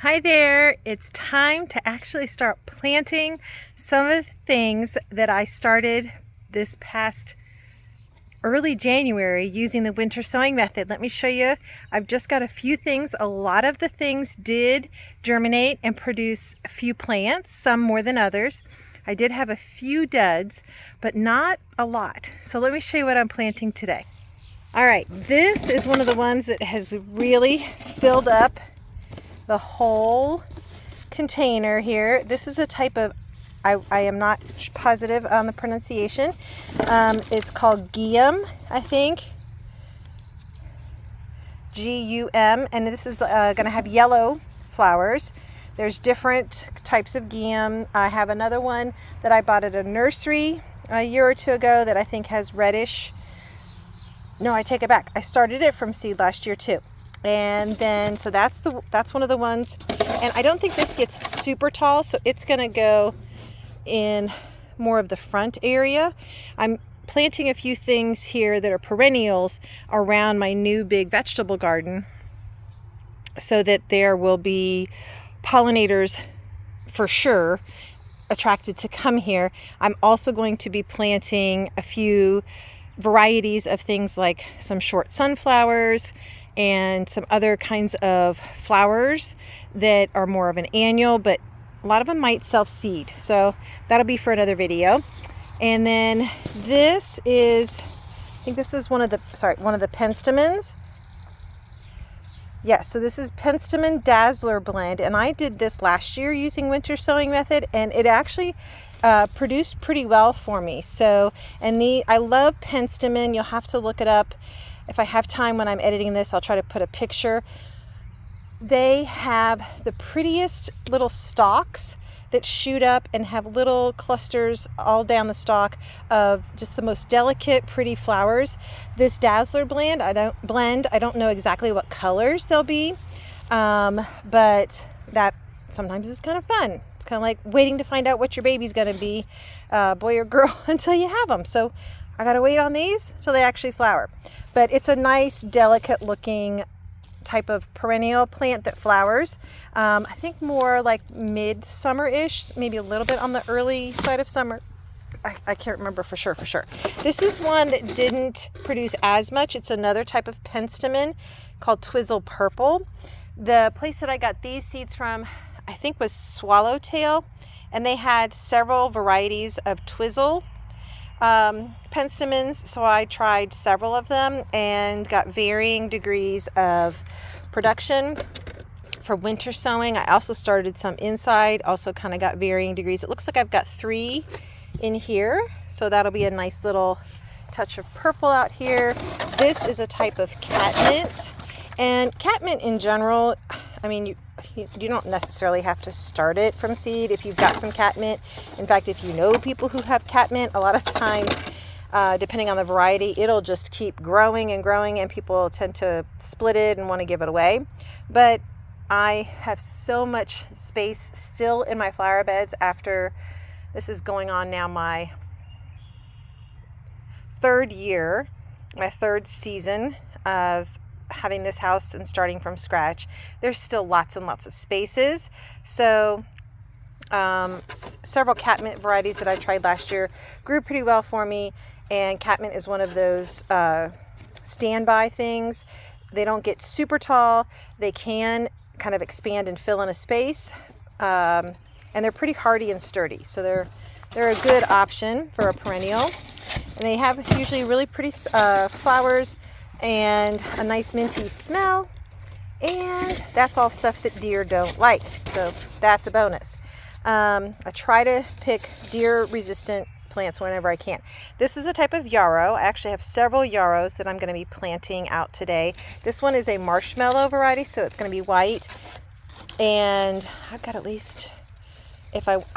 Hi there, it's time to actually start planting some of the things that I started this past early January using the winter sowing method. Let me show you. I've just got a few things. A lot of the things did germinate and produce a few plants, some more than others. I did have a few duds, but not a lot. So let me show you what I'm planting today. All right, this is one of the ones that has really filled up the whole container here. This is a type of, I am not positive on the pronunciation. It's called Guium, I think. G-U-M, and this is going to have yellow flowers. There's different types of Guium. I have another one that I bought at a nursery a year or two ago that I think has reddish. No, I take it back. I started it from seed last year too. And then, so that's one of the ones. And I don't think this gets super tall, so it's going to go in more of the front area. I'm planting a few things here that are perennials around my new big vegetable garden so that there will be pollinators for sure attracted to come here. I'm also going to be planting a few varieties of things like some short sunflowers and some other kinds of flowers that are more of an annual, but a lot of them might self-seed. So that'll be for another video. And then this is, I think this is one of the penstemons. Yes, so this is Penstemon Dazzler blend, and I did this last year using winter sowing method, and it actually produced pretty well for me. So, I love Penstemon. You'll have to look it up. If I have time when I'm editing this, I'll try to put a picture. They have the prettiest little stalks that shoot up and have little clusters all down the stalk of just the most delicate, pretty flowers. This Dazzler blend, I don't know exactly what colors they'll be, but that sometimes is kind of fun. It's kind of like waiting to find out what your baby's going to be, boy or girl, until you have them. So I got to wait on these till they actually flower. But it's a nice, delicate looking type of perennial plant that flowers. I think more like mid-summer-ish, maybe a little bit on the early side of summer. I can't remember for sure. This is one that didn't produce as much. It's another type of penstemon called Twizzle Purple. The place that I got these seeds from, I think, was Swallowtail, and they had several varieties of Twizzle penstemons, so I tried several of them and got varying degrees of production for winter sowing. I also started some inside, also kind of got varying degrees. It looks like I've got 3 in here, so that'll be a nice little touch of purple out here. This is a type of catmint, and catmint in general, I mean, you don't necessarily have to start it from seed if you've got some catmint. In fact, if you know people who have catmint, a lot of times, depending on the variety, it'll just keep growing and growing, and people tend to split it and want to give it away. But I have so much space still in my flower beds after this is going on now my 3rd year, my 3rd season of having this house and starting from scratch. There's still lots and lots of spaces. So several catmint varieties that I tried last year grew pretty well for me, and catmint is one of those standby things. They don't get super tall. They can kind of expand and fill in a space, and they're pretty hardy and sturdy. So they're a good option for a perennial, and they have usually really pretty flowers and a nice minty smell, and that's all stuff that deer don't like, so that's a bonus. I try to pick deer resistant plants whenever I can. This is a type of yarrow. I actually have several yarrows that I'm going to be planting out today. This one is a marshmallow variety, so it's going to be white, and I've got at least,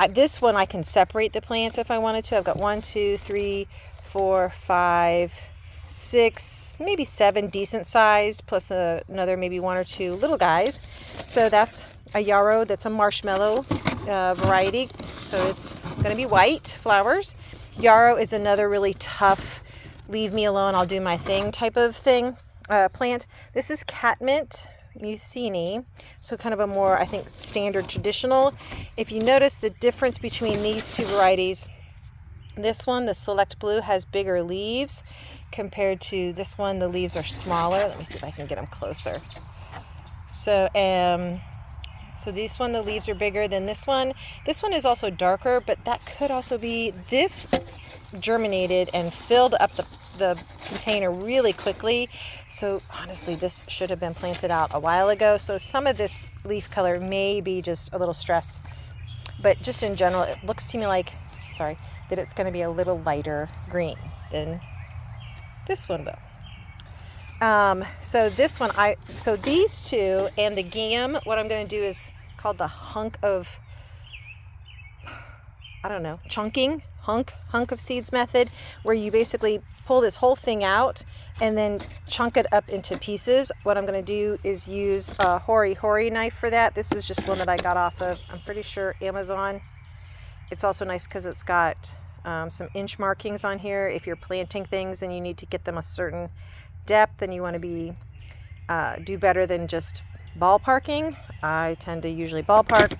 this one I can separate the plants if I wanted to. I've got 1, 2, 3, 4, 5, 6, maybe 7 decent sized, plus another maybe 1 or 2 little guys. So that's a yarrow that's a marshmallow variety. So it's going to be white flowers. Yarrow is another really tough, leave me alone, I'll do my thing type of thing plant. This is catmint Mucini, so kind of a more, I think, standard traditional. If you notice the difference between these two varieties, this one, the Select Blue, has bigger leaves compared to this one. The leaves are smaller. Let me see if I can get them closer. So this one, the leaves are bigger than this one. This one is also darker, but that could also be this germinated and filled up the container really quickly. So honestly, this should have been planted out a while ago. So some of this leaf color may be just a little stress, but just in general, it looks to me like, that it's going to be a little lighter green than this one will. So this one, so these two and the gam, what I'm going to do is called the hunk of seeds method, where you basically pull this whole thing out and then chunk it up into pieces. What I'm going to do is use a hori knife for that. This is just one that I got off of, I'm pretty sure, Amazon. It's also nice because it's got some inch markings on here. If you're planting things and you need to get them a certain depth and you want to do better than just ballparking, I tend to usually ballpark.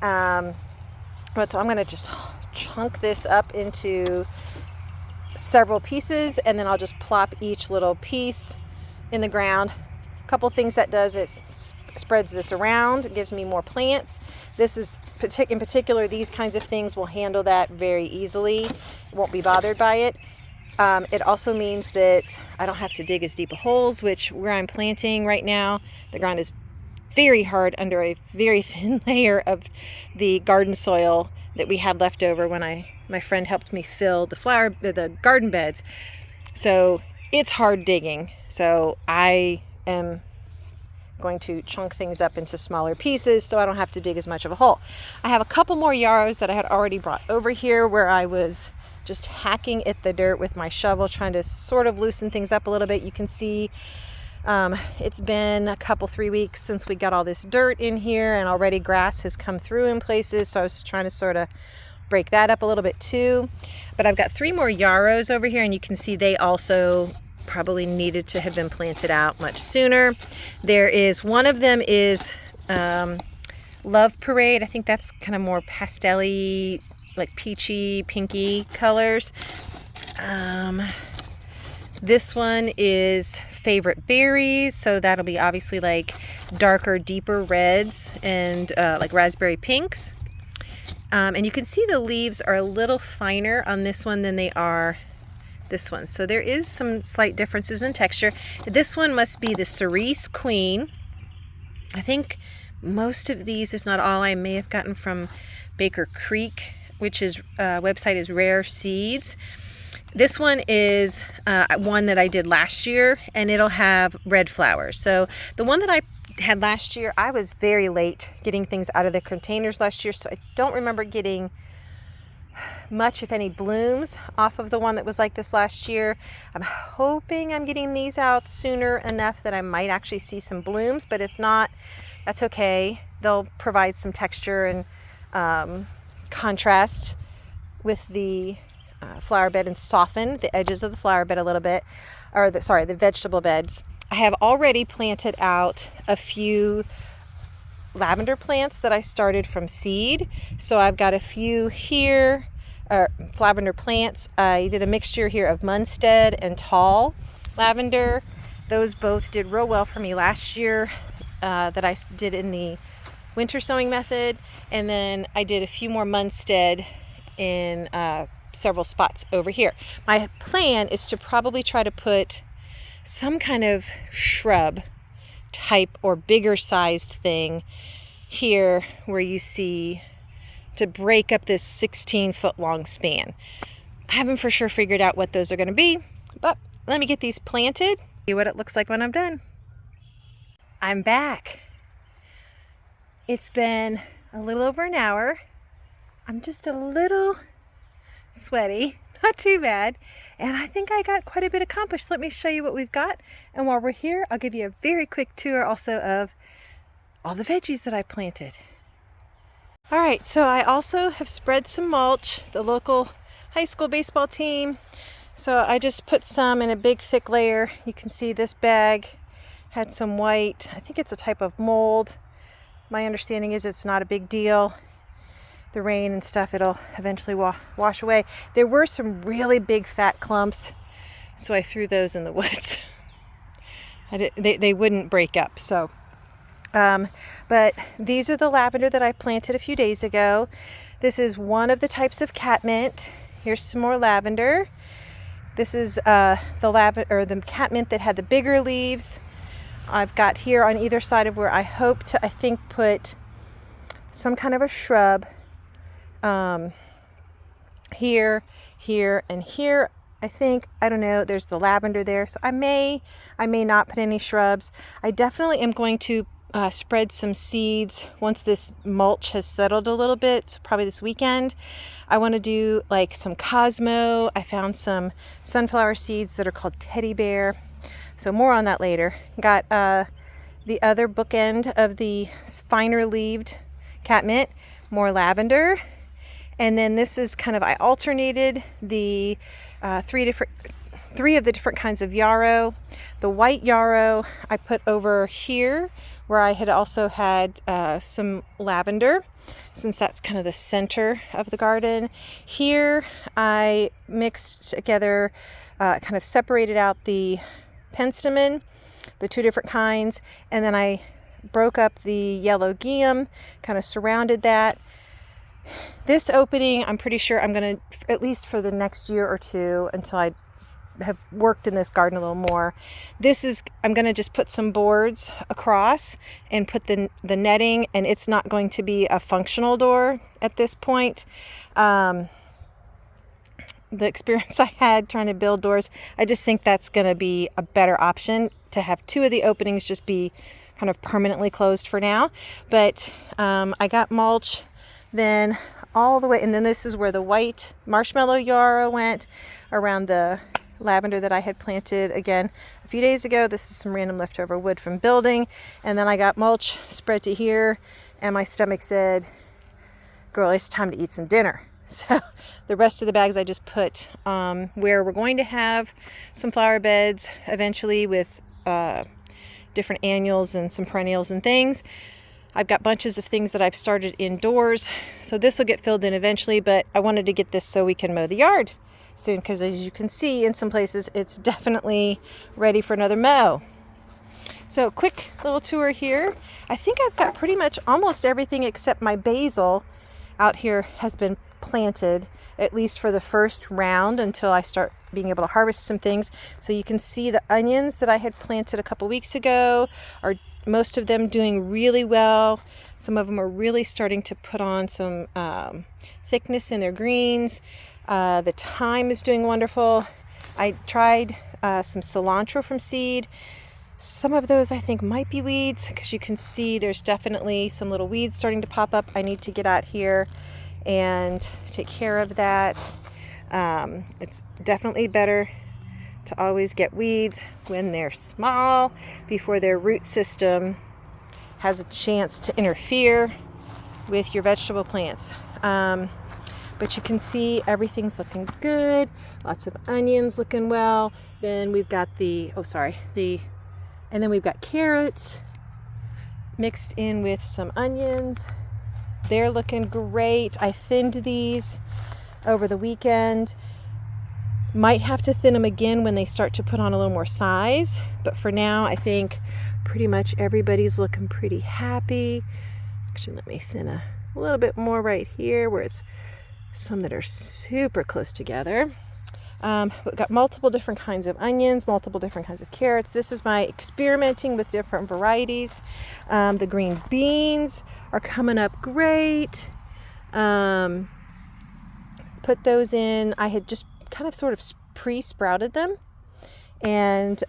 But so I'm going to just chunk this up into several pieces, and then I'll just plop each little piece in the ground. A couple things that does, it spreads this around, it gives me more plants. This is in particular, these kinds of things will handle that very easily. Won't be bothered by it. It also means that I don't have to dig as deep a holes, which where I'm planting right now, the ground is very hard under a very thin layer of the garden soil that we had left over when my friend helped me fill the garden beds. So it's hard digging. So I am going to chunk things up into smaller pieces so I don't have to dig as much of a hole. I have a couple more yarrows that I had already brought over here where I was just hacking at the dirt with my shovel, trying to sort of loosen things up a little bit. You can see it's been a couple, 3 weeks since we got all this dirt in here, and already grass has come through in places. So I was trying to sort of break that up a little bit too. But I've got 3 more yarrows over here, and you can see they also probably needed to have been planted out much sooner. One of them is Love Parade. I think that's kind of more pastel-y, like peachy, pinky colors. This one is Favorite Berries, so that'll be obviously like darker, deeper reds and like raspberry pinks. And you can see the leaves are a little finer on this one than they are this one. So there is some slight differences in texture. This one must be the Cerise Queen. I think most of these, if not all, I may have gotten from Baker Creek, which is website is Rare Seeds. This one is one that I did last year, and it'll have red flowers. So the one that I had last year, I was very late getting things out of the containers last year, so I don't remember getting much, if any, blooms off of the one that was like this last year. I'm hoping I'm getting these out sooner enough that I might actually see some blooms, but if not, that's okay. They'll provide some texture and contrast with the flower bed and soften the edges of the flower bed a little bit, or the vegetable beds. I have already planted out a few lavender plants that I started from seed. So I've got a few here, lavender plants. I did a mixture here of Munstead and tall lavender. Those both did real well for me last year that I did in the winter sowing method. And then I did a few more Munstead in several spots over here. My plan is to probably try to put some kind of shrub type or bigger sized thing here where you see, to break up this 16-foot long span. I haven't for sure figured out what those are going to be, but let me get these planted, see what it looks like when I'm done. I'm back. It's been a little over an hour. I'm just a little sweaty, not too bad, and I think I got quite a bit accomplished. Let me show you what we've got, and while we're here, I'll give you a very quick tour also of all the veggies that I planted. All right, so I also have spread some mulch, the local high school baseball team. So I just put some in a big thick layer. You can see this bag had some white, I think it's a type of mold. My understanding is it's not a big deal. The rain and stuff, it'll eventually wash away. There were some really big fat clumps, so I threw those in the woods. They wouldn't break up. So, but these are the lavender that I planted a few days ago. This is one of the types of catmint. Here's some more lavender. This is the catmint that had the bigger leaves. I've got here on either side of where I hope to, I think, put some kind of a shrub. Here, and here. I think, I don't know, there's the lavender there. So I may not put any shrubs. I definitely am going to spread some seeds once this mulch has settled a little bit. So probably this weekend. I want to do like some Cosmo. I found some sunflower seeds that are called teddy bear. So more on that later. Got the other bookend of the finer leaved catmint, more lavender. And then this is kind of, I alternated the three of the different kinds of yarrow. The white yarrow I put over here where I had also had some lavender, since that's kind of the center of the garden. Here I mixed together, kind of separated out the penstemon, the two different kinds, and then I broke up the yellow geum, kind of surrounded that. This opening, I'm pretty sure I'm going to, at least for the next year or two, until I have worked in this garden a little more, I'm going to just put some boards across and put the netting, and it's not going to be a functional door at this point. The experience I had trying to build doors, I just think that's going to be a better option, to have two of the openings just be kind of permanently closed for now. But I got mulch then all the way, and then this is where the white marshmallow yarrow went around the lavender that I had planted again a few days ago. This is some random leftover wood from building, and then I got mulch spread to here, and my stomach said, girl, it's time to eat some dinner. So the rest of the bags I just put where we're going to have some flower beds eventually with different annuals and some perennials and things. I've got bunches of things that I've started indoors, so this will get filled in eventually, but I wanted to get this so we can mow the yard soon, because as you can see in some places, it's definitely ready for another mow. So quick little tour here. I think I've got pretty much almost everything except my basil out here has been planted, at least for the first round, until I start being able to harvest some things. So you can see the onions that I had planted a couple weeks ago are most of them doing really well. Some of them are really starting to put on some thickness in their greens. The thyme is doing wonderful. I tried some cilantro from seed. Some of those I think might be weeds, because you can see there's definitely some little weeds starting to pop up. I need to get out here and take care of that. It's definitely better to always get weeds when they're small, before their root system has a chance to interfere with your vegetable plants. But you can see everything's looking good. Lots of onions looking well. Then we've got and then we've got carrots mixed in with some onions. They're looking great. I thinned these over the weekend. Might have to thin them again when they start to put on a little more size, but for now I think pretty much everybody's looking pretty happy. Actually, let me thin a little bit more right here where it's some that are super close together. We've got multiple different kinds of onions, multiple different kinds of carrots. This is my experimenting with different varieties. The green beans are coming up great. Put those in. I had just kind of sort of pre-sprouted them, and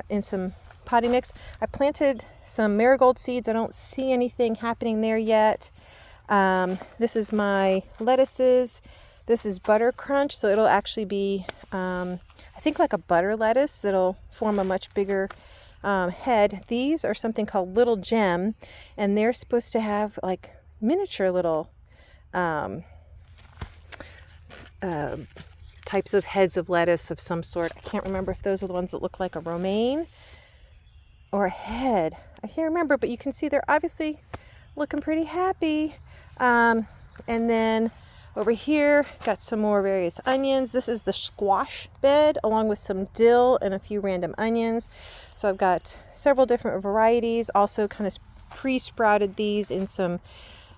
in some potting mix. I planted some marigold seeds. I don't see anything happening there yet. This is my lettuces. This is butter crunch, so it'll actually be I think like a butter lettuce that'll form a much bigger head. These are something called Little Gem, and they're supposed to have like miniature little types of heads of lettuce of some sort. I can't remember if those are the ones that look like a romaine or a head. I can't remember, but you can see they're obviously looking pretty happy. And then over here, got some more various onions. This is the squash bed along with some dill and a few random onions. So I've got several different varieties. Also kind of pre-sprouted these in some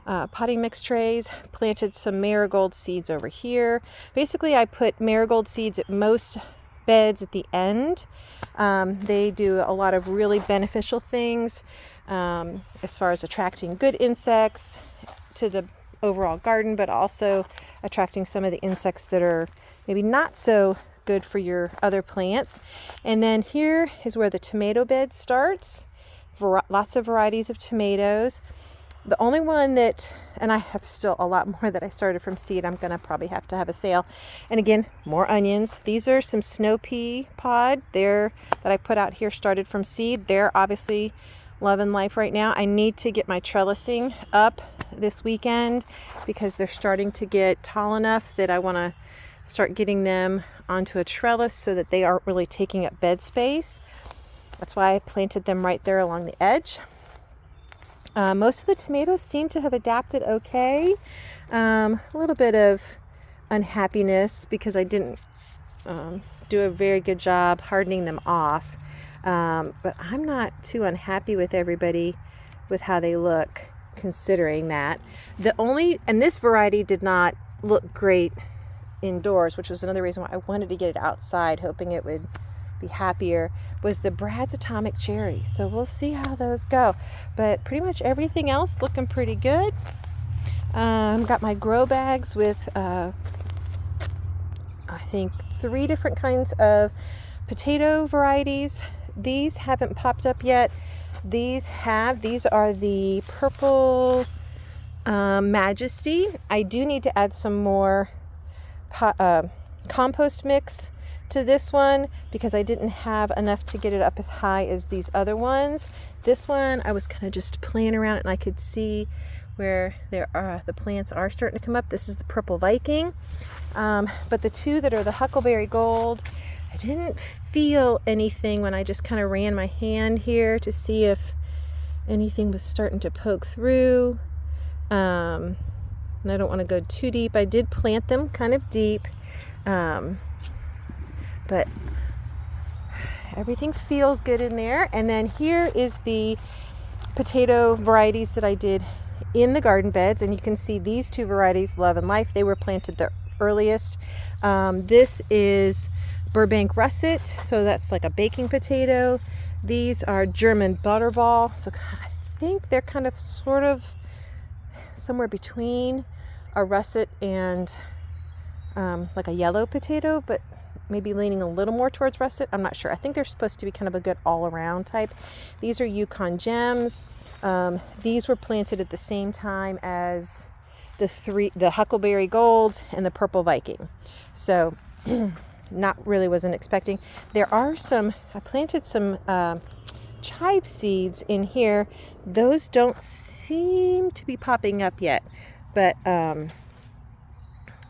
potting mix trays. Planted some marigold seeds over here. Basically, I put marigold seeds at most beds at the end. They do a lot of really beneficial things as far as attracting good insects to the overall garden, but also attracting some of the insects that are maybe not so good for your other plants. And then here is where the tomato bed starts. Lots of varieties of tomatoes. The only one that, and I have still a lot more that I started from seed. I'm going to probably have to have a sale. And again, more onions. These are some snow pea pod there that I put out here, started from seed. They're obviously loving life right now. I need to get my trellising up this weekend because they're starting to get tall enough that I want to start getting them onto a trellis so that they aren't really taking up bed space. That's why I planted them right there along the edge. Most of the tomatoes seem to have adapted okay. A little bit of unhappiness because I didn't do a very good job hardening them off. But I'm not too unhappy with everybody with how they look, considering that. And this variety did not look great indoors, which was another reason why I wanted to get it outside, hoping it would be happier, was the Brad's Atomic Cherry. So we'll see how those go. But pretty much everything else looking pretty good. Got my grow bags with, I think, 3 different kinds of potato varieties. These haven't popped up yet. These are the Purple Majesty. I do need to add some more compost mix to this one because I didn't have enough to get it up as high as these other ones. This one I was kind of just playing around and I could see where the plants are starting to come up. This is the Purple Viking. But the 2 that are the Huckleberry Gold, I didn't feel anything when I just kind of ran my hand here to see if anything was starting to poke through. And I don't want to go too deep. I did plant them kind of deep. But everything feels good in there. And then here is the potato varieties that I did in the garden beds. And you can see these 2 varieties, Love and Life, they were planted the earliest. This is Burbank Russet, so that's like a baking potato. These are German Butterball, so I think they're kind of sort of somewhere between a russet and like a yellow potato, but maybe leaning a little more towards russet. I'm not sure. I think they're supposed to be kind of a good all-around type. These are Yukon Gems. These were planted at the same time as the Huckleberry Gold and the Purple Viking. So wasn't expecting. There are I planted some chive seeds in here. Those don't seem to be popping up yet, but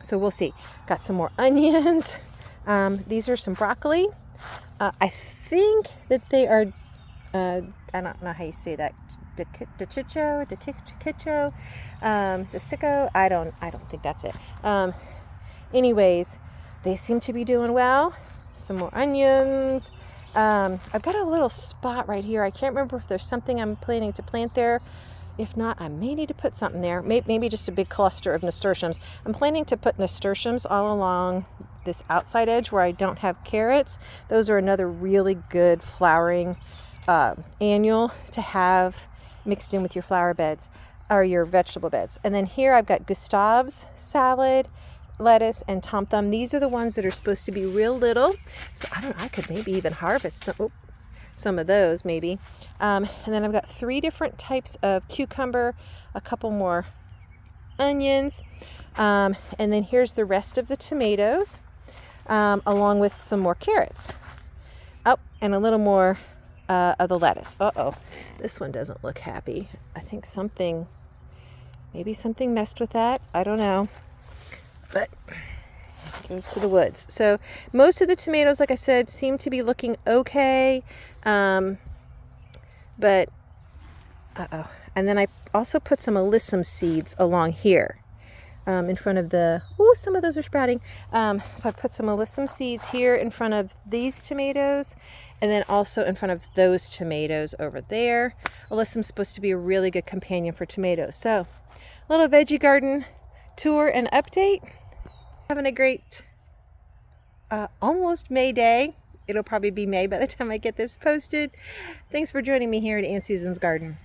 so we'll see. Got some more onions. These are some broccoli. I think that they are, I don't know how you say that, DeCicco, I don't think that's it. Anyways, they seem to be doing well. Some more onions. I've got a little spot right here. I can't remember if there's something I'm planning to plant there. If not, I may need to put something there. Maybe just a big cluster of nasturtiums. I'm planning to put nasturtiums all along this outside edge where I don't have carrots. Those are another really good flowering annual to have mixed in with your flower beds or your vegetable beds. And then here I've got Gustav's salad, lettuce, and tom thumb. These are the ones that are supposed to be real little. So I could maybe even harvest some of those maybe. And then I've got 3 different types of cucumber, a couple more onions, and then here's the rest of the tomatoes, along with some more carrots. Oh, and a little more of the lettuce. This one doesn't look happy. I think maybe something messed with that. I don't know. But it goes to the woods. So most of the tomatoes, like I said, seem to be looking okay. But, uh-oh. And then I also put some alyssum seeds along here. In front of the, oh, some of those are sprouting. So I put some alyssum seeds here in front of these tomatoes, and then also in front of those tomatoes over there. Alyssum's supposed to be a really good companion for tomatoes. So, little veggie garden tour and update. Having a great almost May day. It'll probably be May by the time I get this posted. Thanks for joining me here at Aunt Susan's Garden.